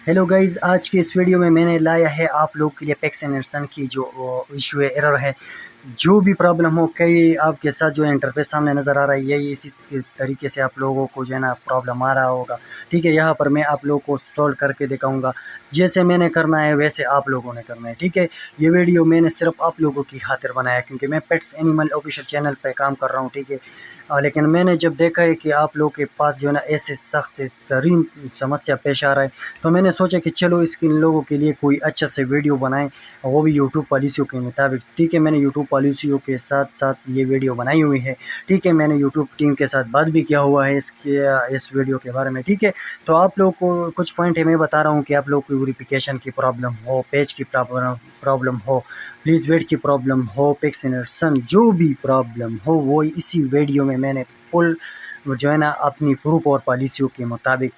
Hello guys, आज के इस वीडियो में मैंने लाया है आप लोग के लिए पेक्स एंड एडसन की जो इशू है, एरर है, जो भी प्रॉब्लम हो, कई आपके साथ जो इंटरफेस सामने नज़र आ रहा है, यही इसी तरीके से आप लोगों को जो है ना प्रॉब्लम आ रहा होगा। ठीक है, यहाँ पर मैं आप लोगों को सॉल्व करके दिखाऊंगा। जैसे मैंने करना है वैसे आप लोगों ने करना है। ठीक है, ये वीडियो मैंने सिर्फ आप लोगों की खातिर बनाया क्योंकि मैं पेट्स एनिमल ऑफिशियल चैनल पे काम कर रहा हूँ। ठीक है, लेकिन मैंने जब देखा है कि आप लोग के पास जो है ना ऐसे सख्त तरीन समस्या पेश आ रहा है, तो मैंने सोचा कि चलो इन लोगों के लिए कोई अच्छा से वीडियो बनाएं, वो भी यूट्यूब पॉलिसियों के मुताबिक। ठीक है, मैंने यूट्यूब पॉलिसियों के साथ साथ ये वीडियो बनाई हुई है। ठीक है, मैंने यूट्यूब टीम के साथ बात भी किया हुआ है इस वीडियो के बारे में। ठीक है, तो आप लोग को कुछ पॉइंट है मैं बता रहा हूँ कि आप लोग को वेरिफिकेशन की प्रॉब्लम हो, पेज की प्रॉब्लम हो, प्लीज़ वेट की प्रॉब्लम हो, पिक्स एंड सन जो भी प्रॉब्लम हो, वो इसी वीडियो में मैंने फुल जो है ना अपनी प्रूफ और पॉलिसियों के मुताबिक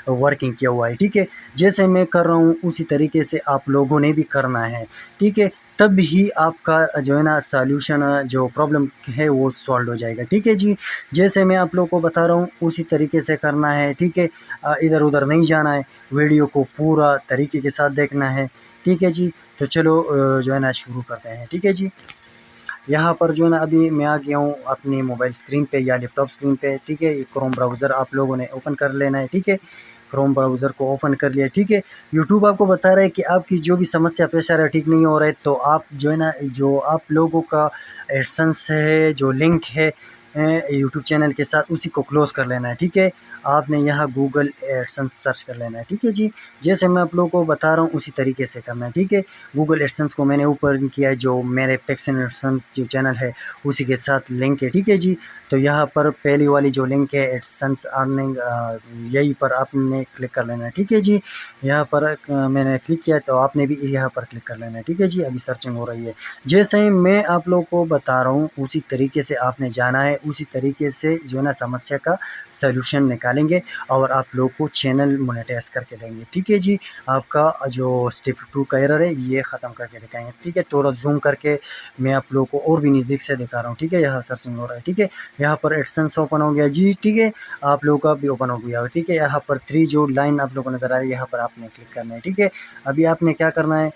वर्किंग किया हुआ है। ठीक है, जैसे मैं कर रहा हूँ उसी तरीके से आप लोगों ने भी करना है। ठीक है, तब ही आपका जो है ना सॉल्यूशन जो प्रॉब्लम है वो सॉल्व हो जाएगा। ठीक है जी, जैसे मैं आप लोगों को बता रहा हूँ उसी तरीके से करना है। ठीक है, इधर उधर नहीं जाना है, वीडियो को पूरा तरीके के साथ देखना है। ठीक है जी, तो चलो जो है ना शुरू करते हैं। ठीक है जी, यहाँ पर जो है ना अभी मैं आ गया हूँ अपनी मोबाइल स्क्रीन पे या लैपटॉप स्क्रीन पे। ठीक है, ये क्रोम ब्राउज़र आप लोगों ने ओपन कर लेना है। ठीक है, क्रोम ब्राउज़र को ओपन कर लिया। ठीक है, यूट्यूब आपको बता रहा है कि आपकी जो भी समस्या पेश आ रहा है ठीक नहीं हो रहा है, तो आप जो है ना जो आप लोगों का एडसेंस है, जो लिंक है यूट्यूब चैनल के साथ, उसी को क्लोज़ कर लेना है। ठीक है, आपने यहाँ गूगल एडसेंस सर्च कर लेना है। ठीक है जी, जैसे मैं आप लोगों को बता रहा हूँ उसी तरीके से करना है। ठीक है, गूगल एडसेंस को मैंने ऊपर किया है, जो मेरे पेक्स एंड एडसेंस जो चैनल है उसी के साथ लिंक है। ठीक है जी, तो यहाँ पर पहली वाली जो लिंक है एडसेंस अर्निंग, यही पर आपने क्लिक कर लेना है। ठीक है जी, यहाँ पर मैंने क्लिक किया तो आपने भी यहाँ पर क्लिक कर लेना है। ठीक है जी, अभी सर्चिंग हो रही है। जैसे ही मैं आप लोगों को बता रहा हूँ उसी तरीके से आपने जाना है, उसी तरीके से जो है ना समस्या का सलूशन निकालेंगे और आप लोग को चैनल मोनेटाइज करके देंगे। ठीक है जी, आपका जो स्टेप 2 का एरर है ये ख़त्म करके दिखाएंगे। ठीक है, थोड़ा जूम करके मैं आप लोग को और भी नज़दीक से दिखा रहा हूँ। ठीक है, यहाँ सर्चिंग हो रहा है। ठीक है, यहाँ पर एडसेंस ओपन हो गया जी। ठीक है, आप लोगों का भी ओपन हो गया। ठीक है, यहाँ पर 3 जो लाइन आप लोगों को नज़र आ रही है, यहाँ पर आपने क्लिक करना है। ठीक है, अभी आपने क्या करना है,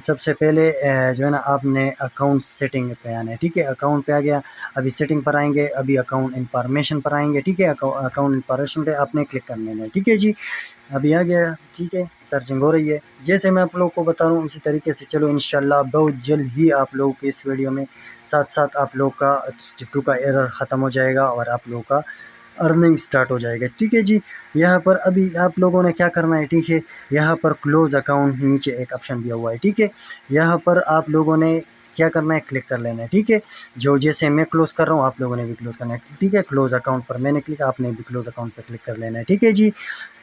सबसे पहले जो है ना आपने अकाउंट सेटिंग पे आना है। ठीक है, अकाउंट पे आ गया, अभी सेटिंग पर आएंगे, अभी अकाउंट इंफॉर्मेशन पर आएंगे। ठीक है, अकाउंट इंफॉर्मेशन पे आपने क्लिक कर लेना है। ठीक है जी, अभी आ गया। ठीक है, सर्चिंग हो रही है। जैसे मैं आप लोगों को बता रहा हूँ उसी तरीके से चलो, इंशाल्लाह बहुत जल्द ही आप लोगों के इस वीडियो में साथ साथ आप लोग का स्टेप 2 का एरर ख़त्म हो जाएगा और आप लोगों का अर्निंग स्टार्ट हो जाएगा। ठीक है जी, यहाँ पर अभी आप लोगों ने क्या करना है। ठीक है, यहाँ पर क्लोज़ अकाउंट नीचे एक ऑप्शन दिया हुआ है। ठीक है, यहाँ पर आप लोगों ने क्या करना है, क्लिक कर लेना है। ठीक है, जो जैसे मैं क्लोज़ कर रहा हूँ आप लोगों ने भी क्लोज़ करना है। ठीक है, क्लोज़ अकाउंट पर मैंने क्लिक, आपने भी क्लोज़ अकाउंट पर क्लिक कर लेना है। ठीक है जी,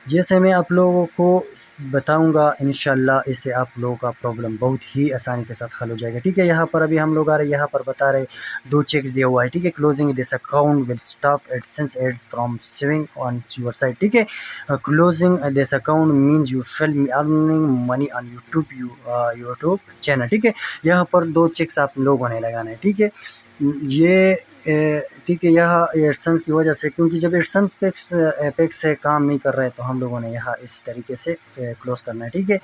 जैसे मैं आप लोगों को बताऊंगा इंशाल्लाह इससे आप लोगों का प्रॉब्लम बहुत ही आसानी के साथ हल हो जाएगा। ठीक है, यहाँ पर अभी हम लोग आ रहे हैं, यहाँ पर बता रहे 2 चेक दिया हुआ है। ठीक है, closing this account will stop AdSense ads from showing on your site. ठीक है, closing this account means you shall be earning money on YouTube channel. ठीक है, यहाँ पर 2 चेक्स आप लोगों ने लगाना है। ठीक है, ये ठीक है, यहाँ एडसेंस की वजह से, क्योंकि जब एडसेंस एपेक्स से काम नहीं कर रहे तो हम लोगों ने यहाँ इस तरीके से क्लोज़ करना है। ठीक है,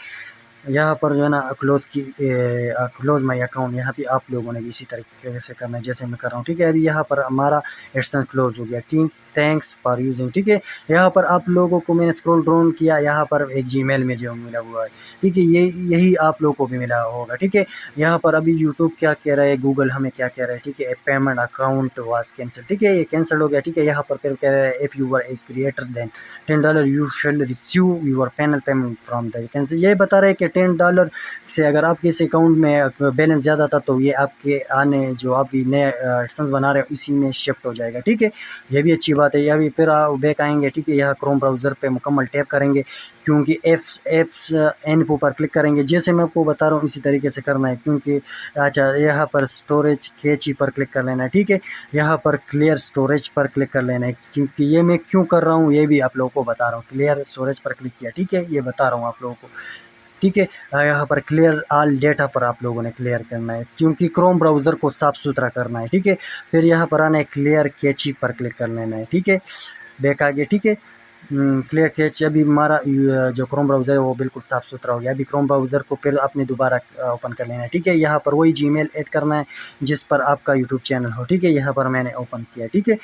यहाँ पर जो है ना क्लोज़ माई अकाउंट, यहाँ पे आप लोगों ने भी इसी तरीके से करना है जैसे मैं कर रहा हूँ। ठीक है, अभी यहाँ पर हमारा एडसेंस क्लोज हो गया। Team thanks for using. ठीक है, यहाँ पर आप लोगों को मैंने स्क्रॉल डाउन किया, यहाँ पर एक जीमेल में जो मिला हुआ है। ठीक है, यही आप लोगों को भी मिला होगा। ठीक है, यहाँ पर अभी यूट्यूब क्या कह रहा है, गूगल हमें क्या कह रहा है। ठीक है, पेमेंट अकाउंट वाज कैंसिल। ठीक है, ये कैंसिल हो गया। ठीक है, यहाँ पर फिर कह रहा है if you were is creator then $10 you shall receive your final payment from the cancel. ये बता रहे हैं कि $10 से अगर आपके इस अकाउंट में बैलेंस ज़्यादा था तो ये आपके आने जो आप नए एडसेंस बना रहे हो इसी में शिफ्ट हो जाएगा। ठीक है, ये भी अच्छी बात है। अभी फिर बैक आएंगे। ठीक है, यहाँ क्रोम ब्राउज़र पे मुकम्मल टैप करेंगे, क्योंकि एप्स इन्फो पर क्लिक करेंगे जैसे मैं आपको बता रहा हूँ इसी तरीके से करना है। क्योंकि अच्छा, यहाँ पर स्टोरेज कैची पर क्लिक कर लेना है। ठीक है, यहाँ पर क्लियर स्टोरेज पर क्लिक कर लेना है, क्योंकि ये मैं क्यों कर रहा हूँ ये भी आप लोगों को बता रहा हूँ। क्लियर स्टोरेज पर क्लिक किया। ठीक है, ये बता रहा हूँ आप लोगों को। ठीक है, यहाँ पर क्लियर ऑल डेटा पर आप लोगों ने क्लियर करना है, क्योंकि क्रोम ब्राउज़र को साफ़ सुथरा करना है। ठीक है, फिर यहाँ पर आना है, क्लियर कैची पर क्लिक कर लेना है। ठीक है, बैक आ गया। ठीक है, क्लियर कैच। अभी हमारा जो क्रोम ब्राउज़र है वो बिल्कुल साफ़ सुथरा हो गया। अभी क्रोम ब्राउज़र को फिर आपने दोबारा ओपन कर लेना है, ठीक है। यहाँ पर वही जीमेल ऐड करना है जिस पर आपका यूट्यूब चैनल हो, ठीक है। यहाँ पर मैंने ओपन किया, ठीक है।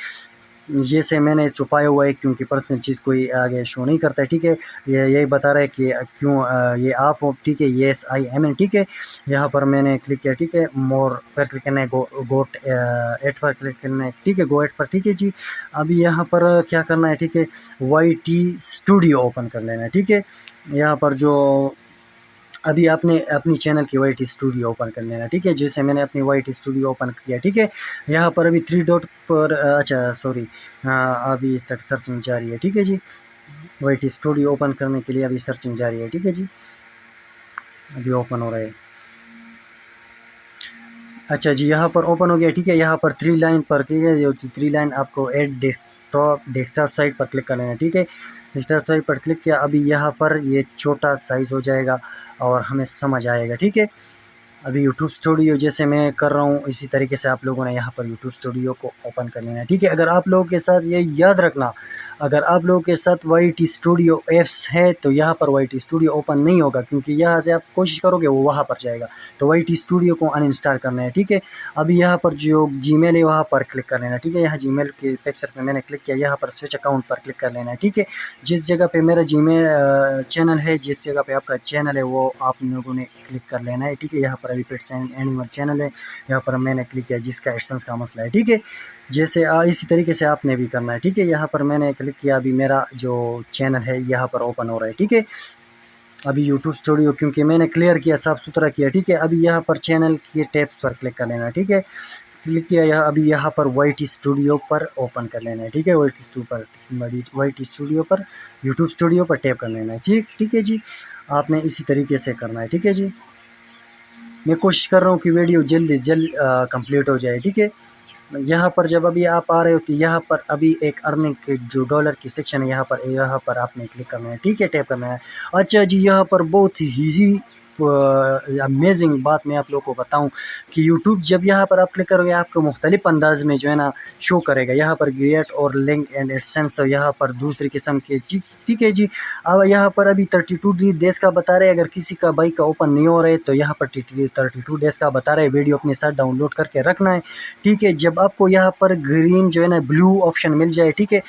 ये से मैंने छुपाया हुआ है क्योंकि पर्सनल चीज़ कोई आगे शो नहीं करता है, ठीक है। ये यही बता रहा है कि क्यों ये आप हो, ठीक है। येस आई एम इन, ठीक है। यहाँ पर मैंने क्लिक किया, ठीक है। मोर पर क्लिक करना है, गोट एट पर क्लिक करना है, ठीक है। गो एट पर, ठीक है जी। अभी यहाँ पर क्या करना है, ठीक है। वाई टी स्टूडियो ओपन कर लेना है, ठीक है। यहाँ पर जो अभी आपने अपनी चैनल की वाई टी स्टूडियो ओपन कर लेना, ठीक है। जैसे मैंने अपनी वाई टी स्टूडियो ओपन किया, ठीक है। यहाँ पर अभी 3 डॉट पर अच्छा सॉरी, अभी तक सर्चिंग जारी है, ठीक है जी। वाई टी स्टूडियो ओपन करने के लिए अभी सर्चिंग जारी है, ठीक है जी। अभी ओपन हो रहा है। अच्छा जी, यहाँ पर ओपन हो गया, ठीक है। यहाँ पर 3 लाइन पर, ठीक है। जो 3 लाइन आपको ऐड डेस्कटॉप साइट पर क्लिक कर लेना है, ठीक है। डेस्कटॉप साइट पर क्लिक किया। अभी यहाँ पर ये छोटा साइज़ हो जाएगा और हमें समझ आएगा, ठीक है। अभी यूट्यूब स्टूडियो जैसे मैं कर रहा हूँ इसी तरीके से आप लोगों ने यहाँ पर यूट्यूब स्टूडियो को ओपन कर लेना है, ठीक है। अगर आप लोगों के साथ ये याद रखना, अगर आप लोगों के साथ वाई टी स्टूडियो ऐप्स है तो यहाँ पर वाई टी स्टूडियो ओपन नहीं होगा, क्योंकि यहाँ से आप कोशिश करोगे वो वहाँ पर जाएगा। तो वाई टी स्टूडियो को अनइंस्टॉल करना है, ठीक है। अभी यहाँ पर जो जीमेल है वहाँ पर क्लिक कर लेना, ठीक है। यहाँ जीमेल के पिक्चर पर मैंने क्लिक किया, यहाँ पर स्विच अकाउंट पर क्लिक कर लेना है, ठीक है। जिस जगह पे मेरा जीमेल चैनल है, जिस जगह पे आपका चैनल है वो आप लोगों ने क्लिक कर लेना है, ठीक है। यहाँ पर अभी पेट्स एंड एनिमल चैनल है, यहाँ पर मैंने क्लिक किया जिसका एडसेंस का मसला है, ठीक है। जैसे इसी तरीके से आपने भी करना है, ठीक है। यहाँ पर मैंने क्लिक किया, अभी मेरा जो चैनल है यहाँ पर ओपन हो रहा है, ठीक है। अभी यूट्यूब स्टूडियो क्योंकि मैंने क्लियर किया, साफ़ सुथरा किया, ठीक है। अभी यहाँ पर चैनल के टैब पर क्लिक कर लेना, ठीक है। क्लिक किया यहाँ, अभी यहाँ पर वाई टी स्टूडियो पर ओपन कर लेना है, ठीक है। वाई टी स्टूडियो पर यूट्यूब स्टूडियो पर टैप कर लेना है, ठीक है जी। आपने इसी तरीके से करना है, ठीक है जी। मैं कोशिश कर रहा हूँ कि वीडियो जल्द से जल्द कंप्लीट हो जाए, ठीक है। यहाँ पर जब अभी आप आ रहे हो तो यहाँ पर अभी एक अर्निंग के जो डॉलर की सेक्शन है यहाँ पर आपने क्लिक करना है, ठीक है। टैप करना है। अच्छा जी, यहाँ पर बहुत ही अमेजिंग बात मैं आप लोगों को बताऊं कि यूट्यूब जब यहाँ पर आप क्लिक करोगे आपको मुख्तलिफ अंदाज में जो है ना शो करेगा। यहाँ पर ग्रेट और लिंक एंड एडसेंस, यहाँ पर दूसरी किस्म के जी, ठीक है जी। अब यहाँ पर अभी 32 डेज़ का बता रहे हैं। अगर किसी का बाइक का ओपन नहीं हो रहा है तो यहाँ पर 32 डेज़ का बता रहे हैं। वीडियो अपने साथ डाउनलोड करके रखना है, ठीक है। जब आपको यहाँ पर ग्रीन जो है ना ब्लू ऑप्शन मिल जाए, ठीक है,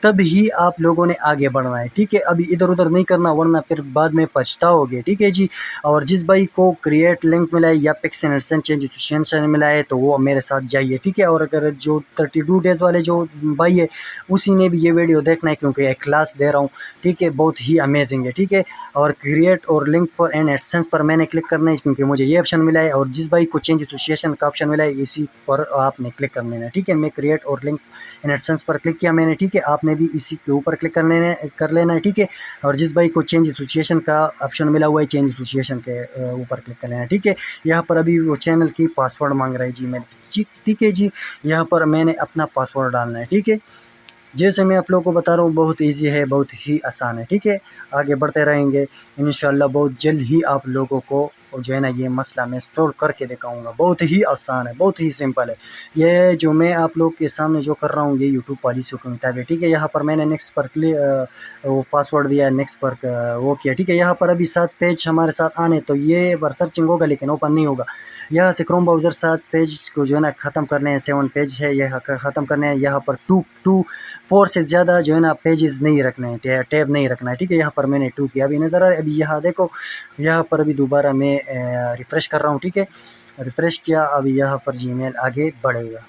तब ही आप लोगों ने आगे बढ़ना है, ठीक है। अभी इधर उधर नहीं करना वरना फिर बाद में पछताओगे, ठीक है जी। और जिस भाई को क्रिएट लिंक मिला है या पिक्स एंड एडसेंस चेंज मिला है तो वो मेरे साथ जाइए, ठीक है। और अगर जो 32 डेज़ वाले जो भाई है उसी ने भी ये वीडियो देखना है क्योंकि एक क्लास दे रहा हूँ, ठीक है। बहुत ही अमेजिंग है, ठीक है। और क्रिएट और लिंक पर एंड एडसेंस पर मैंने क्लिक करना है क्योंकि मुझे ये ऑप्शन मिला है। और जिस भाई को चेंज एसोसिएशन का ऑप्शन मिला है इसी पर आपने क्लिक कर लेना है, ठीक है। मैं क्रिएट और लिंक एंड एडसेंस पर क्लिक किया मैंने, ठीक है। आपने भी इसी के ऊपर क्लिक कर लेना है, ठीक है। और जिस भाई को चेंज एसोसिएशन का ऑप्शन मिला हुआ है चेंज एसोसिएशन के ऊपर क्लिक कर लेना है, ठीक है। यहाँ पर अभी वो चैनल की पासवर्ड मांग रहा है जीमेल, ठीक है जी। यहाँ पर मैंने अपना पासवर्ड डालना है, ठीक है। जैसे मैं आप लोगों को बता रहा हूँ बहुत इजी है, बहुत ही आसान है, ठीक है। आगे बढ़ते रहेंगे इंशाल्लाह। बहुत जल्द ही आप लोगों को जो है ना ये मसला मैं सोल्व करके दिखाऊंगा। बहुत ही आसान है, बहुत ही सिंपल है। ये जो मैं आप लोग के सामने जो कर रहा हूँ ये यूट्यूब पॉलिसी के मुताबिक, ठीक है। यहाँ पर मैंने नेक्स्ट पर वो पासवर्ड दिया है, नेक्स्ट पर वो किया, ठीक है। यहाँ पर अभी 7 पेज हमारे साथ आने तो ये पर सर्चिंग होगा लेकिन ओपन नहीं होगा। यहाँ से क्रोम ब्राउज़र 7 पेज को जो है ना ख़त्म करने हैं, 7 पेज है यह ख़त्म करने हैं। यहाँ पर 4 से ज़्यादा जो है ना पेजेस नहीं रखने हैं, टैब नहीं रखना है, ठीक है। यहाँ पर मैंने 2 किया, अभी नज़र आ रहा है। अभी यहाँ देखो, यहाँ पर अभी दोबारा मैं रिफ़्रेश कर रहा हूँ, ठीक है। रिफ़्रेश किया, अभी यहाँ पर जीमेल आगे बढ़ेगा,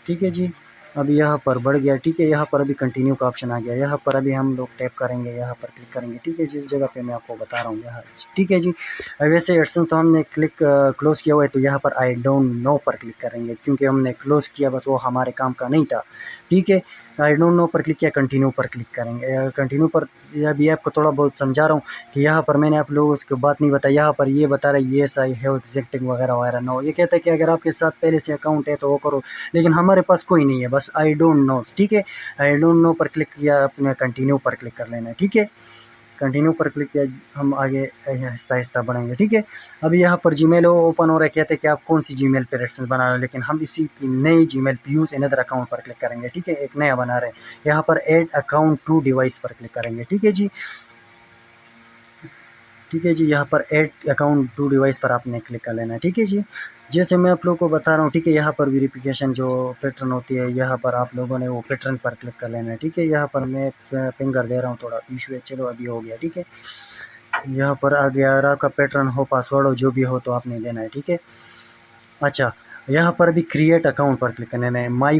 ठीक है जी। अभी यहाँ पर बढ़ गया, ठीक है। यहाँ पर अभी कंटिन्यू का ऑप्शन आ गया। यहाँ पर अभी हम लोग टैप करेंगे, यहाँ पर क्लिक करेंगे, ठीक है। जिस जगह पे मैं आपको बता रहा हूँ यहाँ, ठीक है जी। वैसे एडसेंस तो हमने क्लोज़ किया हुआ है तो यहाँ पर आई डोंट नो पर क्लिक करेंगे क्योंकि हमने क्लोज़ किया, बस वो हमारे काम का नहीं था, ठीक है। आई डोंट नो पर क्लिक किया, कंटिन्यू पर क्लिक करेंगे। कंटिन्यू पर अभी आपको थोड़ा बहुत समझा रहा हूँ कि यहाँ पर मैंने आप लोगों को बात नहीं बताई। यहाँ पर ये बता रहा है येस आई हैव एग्जिस्टिंग वगैरह वगैरह नो। ये कहता है कि अगर आपके साथ पहले से अकाउंट है तो वो करो, लेकिन हमारे पास कोई नहीं है, बस आई डोंट नो, ठीक है। आई डोंट नो पर क्लिक किया, अपने कंटिन्यू पर क्लिक कर लेना है, ठीक है। कंटिन्यू पर क्लिक किया, हम आगे आहिस्ता आहिस्ता बढ़ेंगे। ठीक है, अभी यहाँ पर जीमेल ओपन हो रहा है, कहते हैं कि आप कौन सी जीमेल पर एडसेंस बना रहे हो, लेकिन हम इसी की नई जीमेल पे यूज़ अनदर अकाउंट पर क्लिक करेंगे। ठीक है, एक नया बना रहे हैं, यहाँ पर ऐड अकाउंट टू डिवाइस पर क्लिक करेंगे। ठीक है जी, ठीक है जी, यहाँ पर ऐड अकाउंट टू डिवाइस पर आपने क्लिक कर लेना है। ठीक है जी, जैसे मैं आप लोगों को बता रहा हूँ। ठीक है, यहाँ पर वेरिफिकेशन जो पैटर्न होती है, यहाँ पर आप लोगों ने वो पैटर्न पर क्लिक कर लेना है। ठीक है, यहाँ पर मैं फिंगर दे रहा हूँ, थोड़ा इशू है, चलो अभी हो गया। ठीक है, यहाँ पर आ गया, और आपका पैटर्न हो, पासवर्ड हो, जो भी हो तो आपने देना है। ठीक है, अच्छा, यहाँ पर भी क्रिएट अकाउंट पर क्लिक करना है।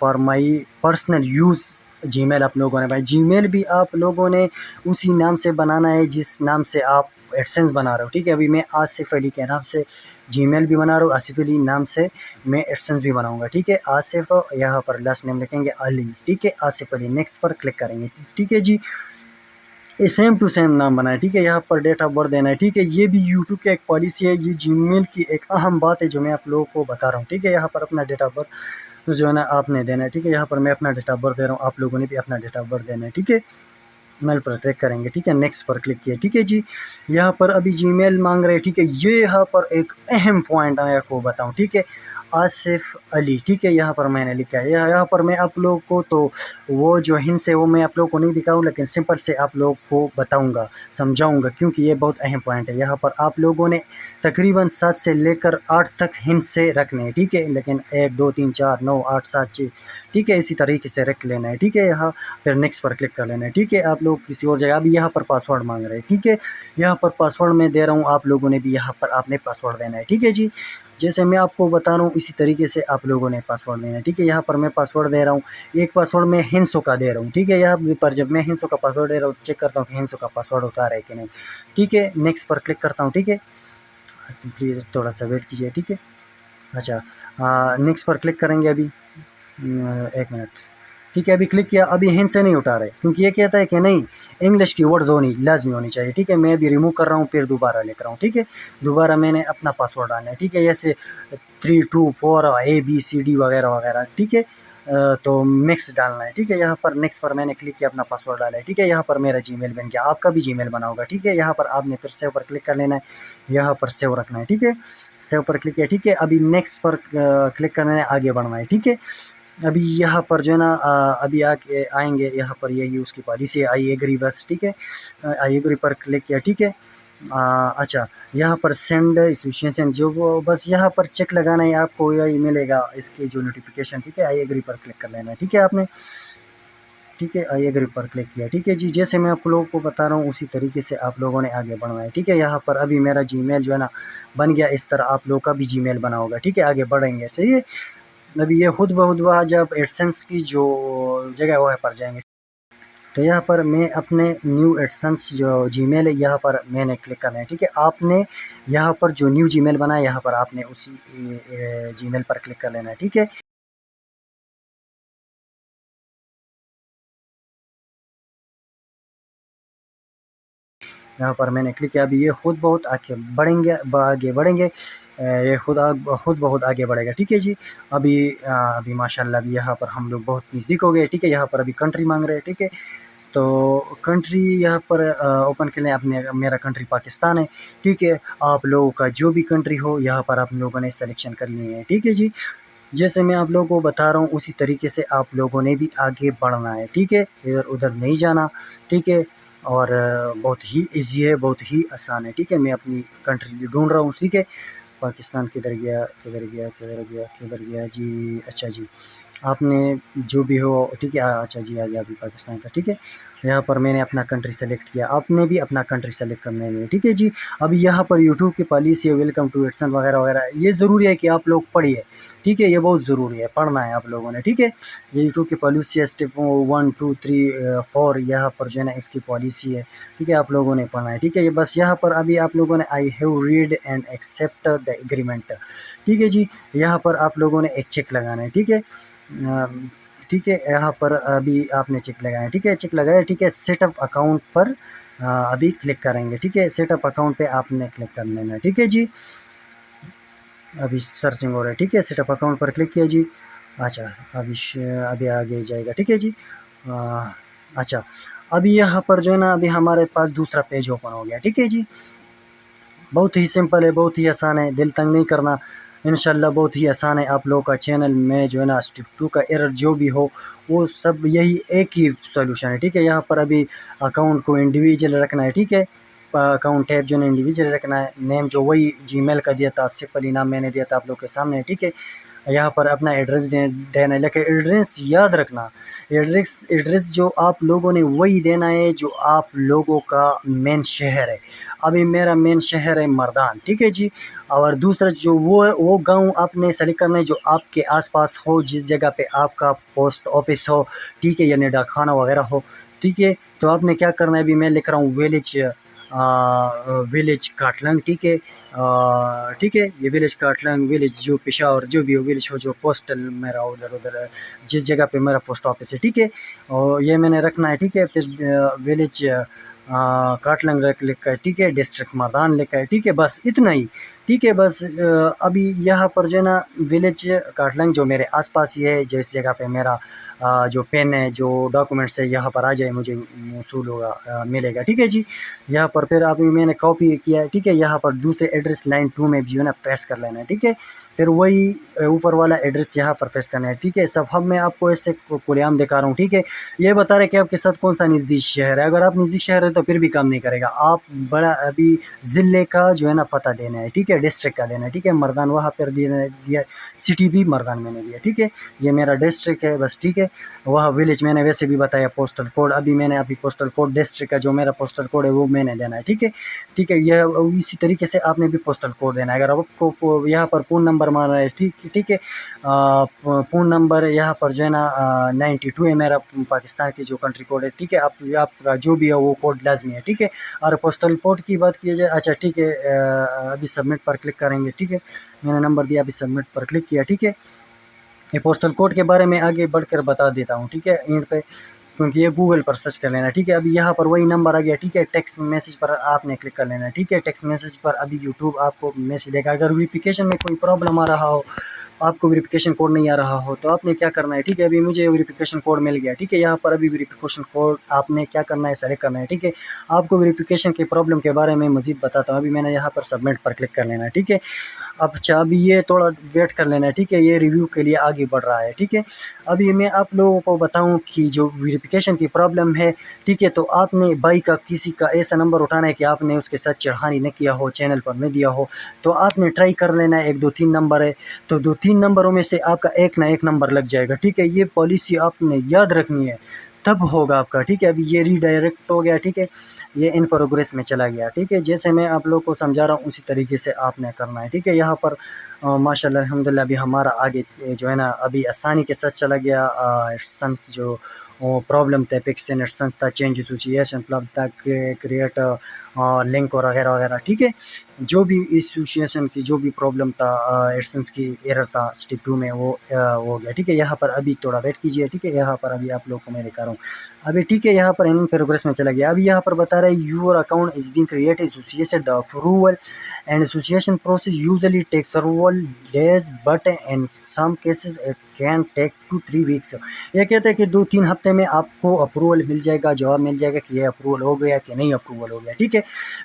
For my personal use Gmail आप लोगों ने, भाई जीमेल भी आप लोगों ने उसी नाम से बनाना है जिस नाम से आप एडसेंस बना रहे हो। ठीक है, अभी मैं आसिफ अली के नाम से जीमेल भी बना रहा हूँ, आसिफ अली नाम से मैं एडसेंस भी बनाऊंगा। ठीक है, आसिफ, यहाँ पर लास्ट नेम लिखेंगे अली। ठीक है, आसिफ अली, नेक्स्ट पर क्लिक करेंगे। ठीक है जी, ये सेम टू सेम नाम बनाए। ठीक है, यहाँ पर डेट ऑफ बर्थ देना है। ठीक है, ये भी यूट्यूब की एक पॉलिसी है, ये जीमेल की एक अहम बात है जो मैं आप लोगों को बता रहा हूँ। ठीक है, यहाँ पर अपना डेट ऑफ बर्थ जो है ना आपने देना है। ठीक है, यहाँ पर मैं अपना डेट ऑफ बर्थ दे रहा हूँ, आप लोगों ने भी अपना डेट ऑफ बर्थ देना है। ठीक है, मेल पर क्लिक करेंगे। ठीक है, नेक्स्ट पर क्लिक किया। ठीक है जी, यहाँ पर अभी जीमेल मांग रहे हैं। ठीक है, ये यहाँ पर एक अहम पॉइंट मैं आपको बताऊँ। ठीक है, आसिफ अली। ठीक है, यहाँ पर मैंने लिखा है, यहाँ पर मैं आप लोग को तो वो जो हिंट्स है वो मैं आप लोग को नहीं दिखाऊँ, लेकिन सिंपल से आप लोग को बताऊँगा, समझाऊँगा, क्योंकि ये बहुत अहम पॉइंट है। यहाँ पर आप लोगों ने तकरीबन 7 से लेकर 8 तक हिंट्स से रखने हैं। ठीक है, लेकिन 1 2 3 4 9 8 7 6, ठीक है, इसी तरीके से रख लेना है। ठीक है, यहाँ फिर नेक्स्ट पर क्लिक कर लेना है। ठीक है, आप लोग किसी और जगह भी यहाँ पर पासवर्ड मांग रहे हैं। ठीक है, यहाँ पर पासवर्ड मैं दे रहा हूँ, आप लोगों ने भी यहाँ पर आपने पासवर्ड देना है। ठीक है जी, जैसे मैं आपको बता रहा हूँ इसी तरीके से आप लोगों ने पासवर्ड देना है। ठीक है, यहाँ पर मैं पासवर्ड दे रहा हूँ, एक पासवर्ड मैं हिंसो का दे रहा हूँ। ठीक है, यहाँ पर जब मैं हिंसो का पासवर्ड दे रहा हूँ, चेक करता हूँ कि हिंसो का पासवर्ड होता है कि नहीं। ठीक है, नेक्स्ट पर क्लिक करता हूँ। ठीक है, प्लीज़ थोड़ा सा वेट कीजिए। ठीक है, अच्छा, नेक्स्ट पर क्लिक करेंगे अभी, 1 मिनट। ठीक है, अभी क्लिक किया, अभी हिंट से नहीं उठा रहे, क्योंकि ये कहता है कि नहीं, इंग्लिश की वर्ड्स होनी लाजमी होनी चाहिए। ठीक है, मैं अभी रिमूव कर रहा हूँ, फिर दोबारा लेकर आऊँ। ठीक है, दोबारा मैंने अपना पासवर्ड डालना है। ठीक है, जैसे 3 2 4 ABCD वगैरह वगैरह। ठीक है, तो मिक्स डालना है। ठीक है, यहाँ पर नेक्स्ट पर मैंने क्लिक किया, अपना पासवर्ड डाला है। ठीक है, यहाँ पर मेरा जीमेल बन गया, आपका भी जीमेल बना होगा। ठीक है, यहाँ पर आपने फिर सेव पर क्लिक कर लेना है, यहाँ पर सेव रखना है। ठीक है, सेव पर क्लिक किया। ठीक है, अभी नेक्स्ट पर क्लिक करना है, आगे बढ़ना है। ठीक है, अभी यहाँ पर जो है ना अभी आके आएंगे, यहाँ पर यही उसकी पॉलिसी है, आई एग्री बस। ठीक है, आई एग्री पर क्लिक किया। ठीक है, अच्छा, यहाँ पर सेंड एसोसिएशन जो वो बस यहाँ पर चेक लगाना है, आपको यही मिलेगा इसकी जो नोटिफिकेशन। ठीक है, आई एग्री पर क्लिक कर लेना है। ठीक है, आपने, ठीक है, आई एग्री पर क्लिक किया। ठीक है जी, जैसे मैं आप लोगों को बता रहा हूँ उसी तरीके से आप लोगों ने आगे बढ़ना है। ठीक है, यहाँ पर अभी मेरा जीमेल जो है ना बन गया, इस तरह आप लोग का भी जीमेल बना होगा। ठीक है, आगे बढ़ेंगे। सही है, अभी ये खुद ब खुद वहाँ जब एडसेंस की जो जगह है वहाँ पर जाएंगे। तो यहाँ पर मैं अपने न्यू एडसेंस जो जीमेल है यहाँ पर मैंने क्लिक करना है। ठीक है, आपने यहाँ पर जो न्यू जीमेल बना है यहाँ पर आपने उसी जीमेल पर क्लिक कर लेना है। ठीक है, यहाँ पर मैंने क्लिक किया, अभी ये खुद बहुत आगे बढ़ेंगे, ये खुद बहुत आगे बढ़ेगा। ठीक है जी, अभी माशाल्लाह अभी यहाँ पर हम लोग बहुत नज़दीक हो गए। ठीक है, यहाँ पर अभी कंट्री मांग रहे हैं। ठीक है, तो कंट्री यहाँ पर ओपन के लिए आपने, मेरा कंट्री पाकिस्तान है। ठीक है, आप लोगों का जो भी कंट्री हो यहाँ पर आप लोगों ने सिलेक्शन करनी है। ठीक है जी, जैसे मैं आप लोगों को बता रहा हूँ उसी तरीके से आप लोगों ने भी आगे बढ़ना है। ठीक है, इधर उधर नहीं जाना। ठीक है, और बहुत ही ईजी है, बहुत ही आसान है। ठीक है, मैं अपनी कंट्री ढूंढ रहा हूँ। ठीक है, पाकिस्तान किधर गया, किधर गया, किधर गया, किधर गया जी, अच्छा जी, आपने जो भी हो। ठीक है, अच्छा जी, आ गया अभी पाकिस्तान का। ठीक है, यहाँ पर मैंने अपना कंट्री सेलेक्ट किया, आपने भी अपना कंट्री सेलेक्ट करना है। ठीक है जी, अभी यहाँ पर यूट्यूब की पॉलिसी है, वेलकम टू एडसेंस वगैरह वगैरह, ये ज़रूरी है कि आप लोग पढ़िए। ठीक है, ये बहुत ज़रूरी है, पढ़ना है आप लोगों ने। ठीक है, ये यूट्यूब की पॉलिसी है, स्टेप 1 2 3 4 यहाँ पर जो है ना इसकी पॉलिसी है। ठीक है, आप लोगों ने पढ़ना है। ठीक है, ये बस यहाँ पर अभी आप लोगों ने I have read and accept the agreement. ठीक है जी, यहाँ पर आप लोगों ने एक चेक लगाना है। ठीक है, ठीक है, यहाँ पर अभी आपने चेक लगाया। ठीक है, चेक लगाया। ठीक है, सेटअप अकाउंट पर अभी क्लिक करेंगे। ठीक है, सेटअप अकाउंट पे आपने क्लिक कर लेना है। ठीक है जी, अभी सर्चिंग हो रहा है। ठीक है, सेटअप अकाउंट पर क्लिक किया जी, अच्छा, अभी आगे जाएगा। ठीक है जी, अच्छा, अभी यहाँ पर जो है ना अभी हमारे पास दूसरा पेज ओपन हो गया, ठीक है जी। बहुत ही सिंपल है, बहुत ही आसान है, दिल तंग नहीं करना, इंशाल्लाह बहुत ही आसान है। आप लोगों का चैनल में जो है ना स्टेप 2 का एरर जो भी हो वो सब यही एक ही सॉल्यूशन है, ठीक है। यहाँ पर अभी अकाउंट को इंडिविजुअल रखना है, ठीक है। अकाउंट टैब जो है इंडिविजुअल रखना है, नेम जो वही जीमेल का दिया था, सिंपल ही नाम मैंने दिया था आप लोग के सामने, ठीक है। यहाँ पर अपना एड्रेस देना है, लेकिन एड्रेस याद रखना, एड्रेस जो आप लोगों ने वही देना है जो आप लोगों का मेन शहर है। अभी मेरा मेन शहर है मर्दान, ठीक है जी। और दूसरा जो वो गांव आपने सेलेक्ट करना है जो आपके आसपास हो, जिस जगह पे आपका पोस्ट ऑफिस हो, ठीक है, यानी डाकखाना वगैरह हो, ठीक है। तो आपने क्या करना है, अभी मैं लिख रहा हूँ विलेज काटलंग, ठीक है। ठीक है, ये विलेज काटलंग, विलेज जो पेशावर जो भी हो, विलेज हो जो पोस्टल मेरा उधर उधर जिस जगह पे मेरा पोस्ट ऑफिस है, ठीक है। और ये मैंने रखना है, ठीक है। फिर विलेज काटलंग लिखा है, ठीक है। डिस्ट्रिक्ट मर्दान लिखा है, ठीक है। बस इतना ही, ठीक है। बस अभी यहाँ पर जो है ना विलेज काटलंग जो मेरे आसपास ही है, जिस जगह पे मेरा जो पेन है, जो डॉक्यूमेंट्स है, यहाँ पर आ जाए मुझे मौसूल होगा, मिलेगा, ठीक है जी। यहाँ पर फिर अभी मैंने कॉपी किया है, ठीक है। यहाँ पर दूसरे एड्रेस लाइन 2 में भी जो है ना पेस्ट कर लेना है, ठीक है। फिर वही ऊपर वाला एड्रेस यहाँ पर पेस्ट करना है, ठीक है। सब हम मैं आपको इससे खुलेआम दिखा रहा हूँ, ठीक है। ये बता रहे कि आपके साथ कौन सा नज़दीक शहर है। अगर आप नज़दीक शहर है तो फिर भी काम नहीं करेगा, आप बड़ा अभी ज़िले का जो है ना पता देना है, ठीक है। डिस्ट्रिक्ट का देना है, ठीक है। मर्दान वहाँ पर दिया, सिटी भी मर्दान मैंने दिया, ठीक है। ये मेरा डिस्ट्रिक्ट है बस, ठीक है। वह विलेज मैंने वैसे भी बताया, पोस्टल कोड अभी मैंने पोस्टल कोड डिस्ट्रिक्ट का जो मेरा पोस्टल कोड है वो मैंने देना है, ठीक है। ठीक है, यह इसी तरीके से आपने भी पोस्टल कोड देना है। अगर आपको यहाँ पर फ़ोन नंबर मांग रहा है, ठीक है। फ़ोन नंबर यहाँ पर जो है ना 92 है मेरा पाकिस्तान की जो कंट्री कोड है, ठीक है। आपका जो भी है वो कोड लाजमी है, ठीक है। और पोस्टल कोड की बात की जाए, अच्छा ठीक है, अभी सबमिट पर क्लिक करेंगे, ठीक है। मैंने नंबर दिया, अभी सबमिट पर क्लिक किया, ठीक है। ये पोस्टल कोड के बारे में आगे बढ़कर बता देता हूँ, ठीक है, एंड पे, क्योंकि ये गूगल पर सर्च कर लेना, ठीक है। अभी यहाँ पर वही नंबर आ गया, ठीक है। टेक्स्ट मैसेज पर आपने क्लिक कर लेना, ठीक है। टेक्स्ट मैसेज पर अभी यूट्यूब आपको मैसेज देगा। अगर वेरिफिकेशन में कोई प्रॉब्लम आ रहा हो, आपको वेरिफिकेशन कोड नहीं आ रहा हो, तो आपने क्या करना है, ठीक है। अभी मुझे वेरिफिकेशन कोड मिल गया, ठीक है। यहाँ पर अभी वेरिफिकेशन कोड आपने क्या करना है, सेलेक्ट करना है, ठीक है। आपको वेरिफिकेशन के प्रॉब्लम के बारे में मज़ीद बताता हूँ। अभी मैंने यहाँ पर सबमिट पर क्लिक कर लेना है, ठीक है। अब अच्छा, अभी ये थोड़ा वेट कर लेना है, ठीक है। ये रिव्यू के लिए आगे बढ़ रहा है, ठीक है। अभी मैं आप लोगों को बताऊं कि जो वेरिफिकेशन की प्रॉब्लम है, ठीक है, तो आपने भाई का किसी का ऐसा नंबर उठाना है कि आपने उसके साथ चिढ़ानी न किया हो, चैनल पर न दिया हो, तो आपने ट्राई कर लेना है। 1 2 3 नंबर है, तो 2-3 नंबरों में से आपका एक ना एक नंबर लग जाएगा, ठीक है। ये पॉलिसी आपने याद रखनी है, तब होगा आपका, ठीक है। अभी ये रीडायरेक्ट हो गया, ठीक है। ये इन प्रोग्रेस में चला गया, ठीक है। जैसे मैं आप लोग को समझा रहा हूँ उसी तरीके से आपने करना है, ठीक है। यहाँ पर माशाल्लाह अल्हम्दुलिल्लाह अभी हमारा आगे जो है ना अभी आसानी के साथ चला गया। सन्स जो प्रॉब्लम था, पिक्सन एडसन्स था, चेंज एसोसिएशन प्लब था, क्रिएट लिंक और वगैरह वगैरह, ठीक है। जो भी एसोसिएशन की जो भी प्रॉब्लम था, एडसन्स की एरर था स्टेप 2 में, वो हो गया, ठीक है। यहाँ पर अभी थोड़ा वेट कीजिए, ठीक है। यहाँ पर अभी आप लोग को मैं दिखा रहा हूँ अभी, ठीक है। यहाँ पर इन प्रोग्रेस में चला गया। अभी यहाँ पर बता रहा है your account is being created associated the approval and association process usually takes several days but in some cases it can take 2-3 weeks। ये कहते हैं कि 2-3 हफ्ते में आपको अप्रूवल मिल जाएगा, जवाब मिल जाएगा कि ये अप्रूवल हो गया कि नहीं अप्रूवल हो गया, ठीक है।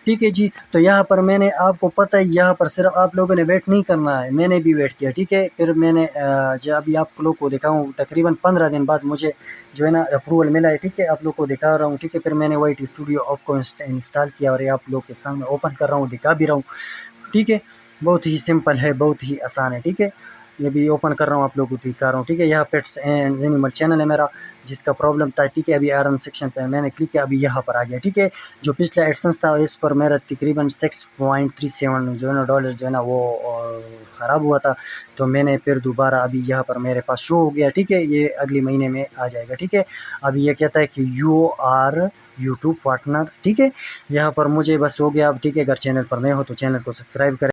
ठीक है जी। तो यहाँ पर मैंने आपको पता है, यहाँ पर सिर्फ आप लोगों ने वेट नहीं करना है, मैंने भी वेट किया, ठीक है। फिर मैंने जब अभी आप लोग को दिखाऊँ, तकरीबन 15 दिन बाद मुझे जो है ना अप्रूवल मिला है, ठीक है। आप लोग को दिखा रहा हूँ, ठीक है। फिर मैंने वाइट स्टूडियो ऐप को इंस्टॉल किया और ये आप लोग के सामने ओपन कर रहा हूँ, दिखा भी रहा हूँ, ठीक है। बहुत ही सिंपल है, बहुत ही आसान है, ठीक है। ये भी ओपन कर रहा हूँ, आप लोगों को दिखा रहा हूँ, ठीक है। यहाँ पेट्स एंड एनिमल चैनल है मेरा, जिसका प्रॉब्लम था, ठीक है। अभी आयरन सेक्शन पे मैंने क्लिक किया, अभी यहाँ पर आ गया, ठीक है। जो पिछला एडसेंस था इस पर मेरा तकरीबन 6.37 जो है ना डॉलर जो है ना वो ख़राब हुआ था, तो मैंने फिर दोबारा अभी यहाँ पर मेरे पास शो हो गया, ठीक है। ये अगले महीने में आ जाएगा, ठीक है। अभी ये कहता है कि यू आर यूट्यूब पार्टनर, ठीक है। यहाँ पर मुझे बस हो गया अब, ठीक है। अगर चैनल पर नए हो तो चैनल को सब्सक्राइब करें।